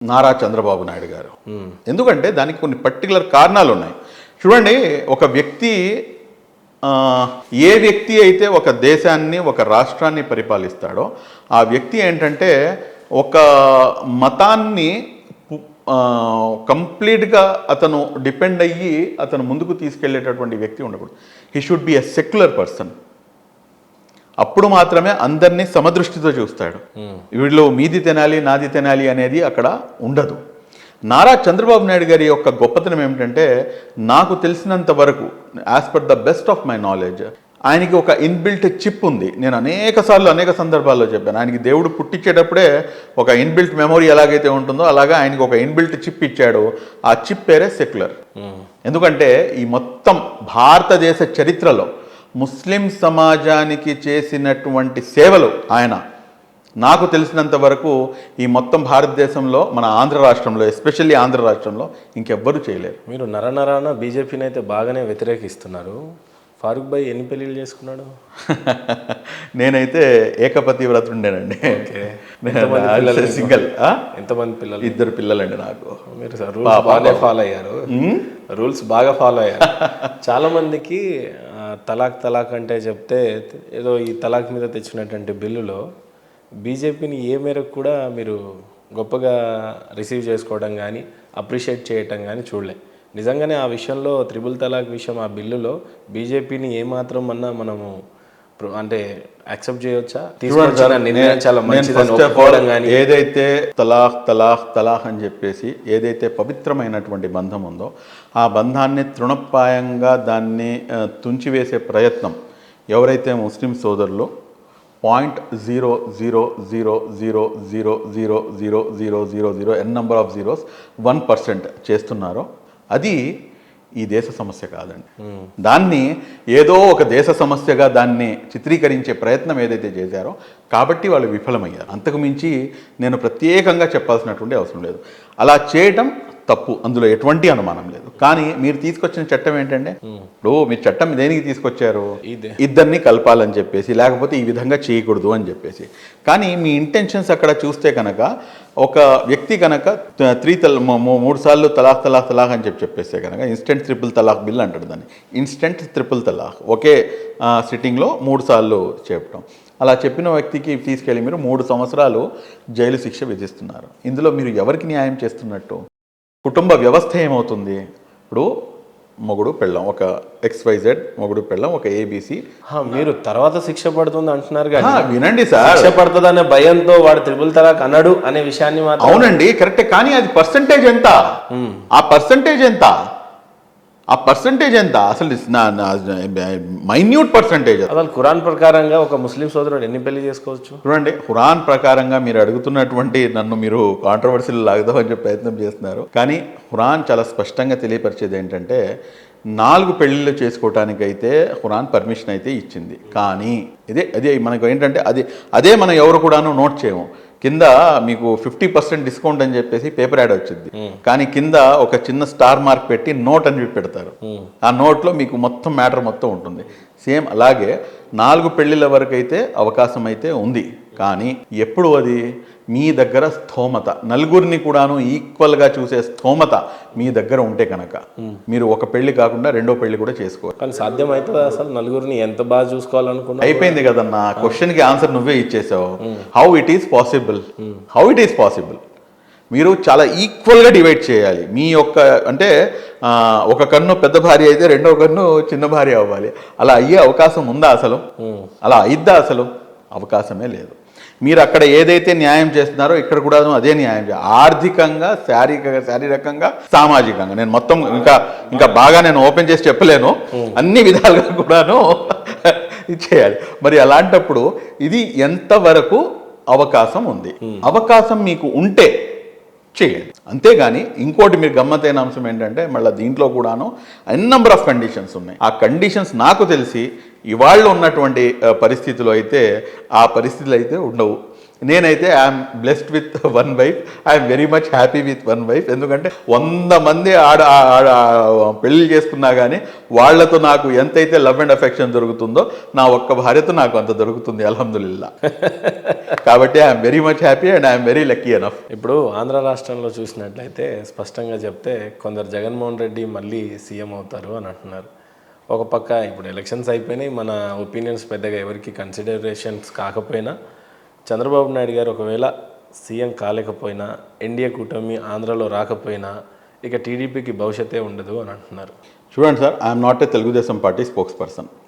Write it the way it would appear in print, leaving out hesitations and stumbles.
నారా చంద్రబాబు నాయుడు గారు. ఎందుకంటే దానికి కొన్ని పర్టికులర్ కారణాలు ఉన్నాయి. చూడండి, ఒక వ్యక్తి ఏ వ్యక్తి అయితే ఒక దేశాన్ని ఒక రాష్ట్రాన్ని పరిపాలిస్తాడో ఆ వ్యక్తి ఏంటంటే ఒక మతాన్ని కంప్లీట్గా అతను డిపెండ్ అయ్యి అతను ముందుకు తీసుకెళ్లేటటువంటి వ్యక్తి ఉండకూడదు. He should be a secular person. అప్పుడు మాత్రమే అందరినీ సమదృష్టితో చూస్తాడు. వీళ్ళు మీది తినాలి నాది తినాలి అనేది అక్కడ ఉండదు. నారా చంద్రబాబు నాయుడు గారి యొక్క గొప్పతనం ఏమిటంటే, నాకు తెలిసినంత వరకు as per the best of my knowledge, ఆయనకి ఒక ఇన్బిల్ట్ చిప్ ఉంది. నేను అనేక సందర్భాల్లో చెప్పాను. ఆయనకి దేవుడు పుట్టించేటప్పుడే ఒక ఇన్బిల్ట్ మెమొరీ ఎలాగైతే ఉంటుందో అలాగా ఆయనకి ఒక ఇన్బిల్ట్ చిప్ ఇచ్చాడు. ఆ చిప్ పేరే సెక్యులర్. ఎందుకంటే ఈ మొత్తం భారతదేశ చరిత్రలో ముస్లిం సమాజానికి చేసినటువంటి సేవలు ఆయన నాకు తెలిసినంత వరకు ఈ మొత్తం భారతదేశంలో మన ఆంధ్ర రాష్ట్రంలో, ఎస్పెషల్లీ ఆంధ్ర రాష్ట్రంలో ఇంకెవ్వరూ చేయలేరు. మీరు నరనరాన బీజేపీని అయితే బాగానే వ్యతిరేకిస్తున్నారు. ఫారూక్ భాయ్ ఎన్ని పెళ్ళిళ్ళు చేసుకున్నాడు? నేనైతే ఏకపతి వ్రతుండేనండి. సింగిల్. ఎంతమంది పిల్లలు? 2 పిల్లలండి నాకు. మీరు రూల్స్ బాగా ఫాలో అయ్యారు. రూల్స్ బాగా ఫాలో అయ్యారు. చాలా మందికి తలాక్ అంటే చెప్తే ఏదో ఈ తలాక్ మీద తెచ్చినటువంటి బిల్లులో బీజేపీని ఏ మేరకు కూడా మీరు గొప్పగా రిసీవ్ చేసుకోవడం కానీ అప్రిషియేట్ చేయటం కానీ చూడలే. నిజంగానే ఆ విషయంలో 3 తలాక్ విషయం ఆ బిల్లులో బీజేపీని ఏమాత్రం అన్నా మనము అంటే యాక్సెప్ట్ చేయవచ్చా? తీసుకొచ్చిన నిర్ణయం చాలా మంచిదని ఒప్పుకోవడం కానీ, ఏదైతే తలాక్ అని చెప్పేసి ఏదైతే పవిత్రమైనటువంటి బంధం ఉందో ఆ బంధాన్ని తృణప్రాయంగా దాన్ని తుంచివేసే ప్రయత్నం ఎవరైతే ముస్లిం సోదరులు 0.000000000 n నెంబర్ ఆఫ్ జీరోస్ 1% చేస్తున్నారో అది ఈ దేశ సమస్య కాదండి. దాన్ని ఏదో ఒక దేశ సమస్యగా దాన్ని చిత్రీకరించే ప్రయత్నం ఏదైతే చేశారో కాబట్టి వాళ్ళు విఫలమయ్యారు. అంతకు మించి నేను ప్రత్యేకంగా చెప్పాల్సినటువంటి అవసరం లేదు. అలా చేయటం తప్పు, అందులో ఎటువంటి అనుమానం లేదు. కానీ మీరు తీసుకొచ్చిన చట్టం ఏంటంటే, ఇప్పుడు మీరు చట్టం దేనికి తీసుకొచ్చారు? ఇద్దరిని కలపాలని చెప్పేసి, లేకపోతే ఈ విధంగా చేయకూడదు అని చెప్పేసి. కానీ మీ ఇంటెన్షన్స్ అక్కడ చూస్తే కనుక ఒక వ్యక్తి కనుక 3 సార్లు తలాక్ అని చెప్పేస్తే కనుక ఇన్స్టెంట్ 3 తలాక్ బిల్ అంటాడు దాన్ని. ఇన్స్టెంట్ 3 తలాక్ ఒకే సిట్టింగ్లో 3 సార్లు చెప్పడం. అలా చెప్పిన వ్యక్తికి తీసుకెళ్ళి మీరు 3 సంవత్సరాలు జైలు శిక్ష విధిస్తున్నారు. ఇందులో మీరు ఎవరికి న్యాయం చేస్తున్నట్టు? కుటుంబ వ్యవస్థ ఏమవుతుంది? ఇప్పుడు మొగుడు పెళ్ళం, ఒక XYZ మొగుడు పెళ్ళం, ఒక ABC. మీరు తర్వాత శిక్ష పడుతుంది అంటున్నారు కానీ వినండి సార్, శిక్ష పడుతుంది అనే భయంతో వాడు 3 తలాక్ అన్నాడు అనే విషయాన్ని మాత్రం. అవునండి, కరెక్టే. కానీ అది పర్సంటేజ్ ఎంత? ఆ పర్సంటేజ్ ఎంత? అసలు మైన్యూట్ పర్సంటేజ్. అసలు ఖురాన్ ప్రకారంగా ఒక ముస్లిం సోదరుడు ఎన్ని పెళ్లి చేసుకోవచ్చు? చూడండి, ఖురాన్ ప్రకారంగా మీరు అడుగుతున్నటువంటి నన్ను మీరు కాంట్రవర్సీలు లాగుదామని చెప్పి ప్రయత్నం చేస్తున్నారు. కానీ ఖురాన్ చాలా స్పష్టంగా తెలియపరిచేది ఏంటంటే 4 పెళ్ళిళ్ళు చేసుకోవటానికైతే ఖురాన్ పర్మిషన్ అయితే ఇచ్చింది. కానీ అదే మనకు ఏంటంటే అదే మనం ఎవరు కూడాను నోట్ చేయము. కింద మీకు 50% డిస్కౌంట్ అని చెప్పేసి పేపర్ యాడ్ వచ్చింది. కానీ కింద ఒక చిన్న స్టార్ మార్క్ పెట్టి నోట్ అని పెడతారు. ఆ నోట్లో మీకు మొత్తం మ్యాటర్ మొత్తం ఉంటుంది. సేమ్ అలాగే 4 పెళ్లిళ్ళ వరకు అయితే అవకాశం అయితే ఉంది. కానీ ఎప్పుడు అది మీ దగ్గర స్థోమత, నలుగురిని కూడాను ఈక్వల్గా చూసే స్థోమత మీ దగ్గర ఉంటే కనుక మీరు ఒక పెళ్లి కాకుండా 2వ పెళ్లి కూడా చేసుకోవాలి. కానీ సాధ్యం అవుతుంది అసలు? నలుగురిని ఎంత బాగా చూసుకోవాలనుకున్నా అయిపోయింది కదన్నా. క్వశ్చన్కి ఆన్సర్ నువ్వే ఇచ్చేసావు. How it is possible? మీరు చాలా ఈక్వల్గా డివైడ్ చేయాలి. మీ యొక్క అంటే ఒక కన్ను పెద్ద భార్య అయితే 2వ కన్ను చిన్న భార్య అవ్వాలి. అలా అయ్యే అవకాశం ఉందా అసలు? అలా అయిద్దా అసలు? అవకాశమే లేదు. మీరు అక్కడ ఏదైతే న్యాయం చేస్తున్నారో ఇక్కడ కూడా అదే న్యాయం చేయాలి. ఆర్థికంగా, శారీరకంగా, సామాజికంగా. నేను మొత్తం ఇంకా బాగా నేను ఓపెన్ చేసి చెప్పలేను. అన్ని విధాలుగా కూడాను చేయాలి. మరి అలాంటప్పుడు ఇది ఎంతవరకు అవకాశం ఉంది? అవకాశం మీకు ఉంటే చేయండి. అంతేగాని ఇంకోటి మీరు గమ్మత్తైన అంశం ఏంటంటే మళ్ళీ దీంట్లో కూడాను నెంబర్ ఆఫ్ కండిషన్స్ ఉన్నాయి. ఆ కండిషన్స్ నాకు తెలిసి ఇవాళ ఉన్నటువంటి పరిస్థితులు అయితే ఆ పరిస్థితులు అయితే ఉండవు. నేనైతే I'm blessed with one wife, I'm very much happy with one wife. ఎందుకంటే 100 మంది పెళ్లి చేసుకున్నా కానీ వాళ్ళతో నాకు ఎంతైతే లవ్ అండ్ అఫెక్షన్ దొరుకుతుందో నా ఒక్క భార్యతో నాకు అంత దొరుకుతుంది అల్హమ్దులిల్లా. కాబట్టి I'm very much happy and I'm very lucky enough. ఇప్పుడు ఆంధ్ర రాష్ట్రంలో చూసినట్లయితే స్పష్టంగా చెప్తే కొందరు జగన్మోహన్ రెడ్డి మళ్ళీ సీఎం అవుతారు అని అంటున్నారు. ఒక పక్క ఇప్పుడు ఎలక్షన్స్ అయిపోయినాయి, మన ఒపీనియన్స్ పెద్దగా ఎవరికి కన్సిడరేషన్స్ కాకపోయినా చంద్రబాబు నాయుడు గారు ఒకవేళ సీఎం కాలేకపోయినా, ఎన్డీఏ కూటమి ఆంధ్రలో రాకపోయినా ఇక టీడీపీకి భవిష్యత్తే ఉండదు అని అంటున్నారు. చూడండి sir, I'm not a Telugu Desam party spokes person.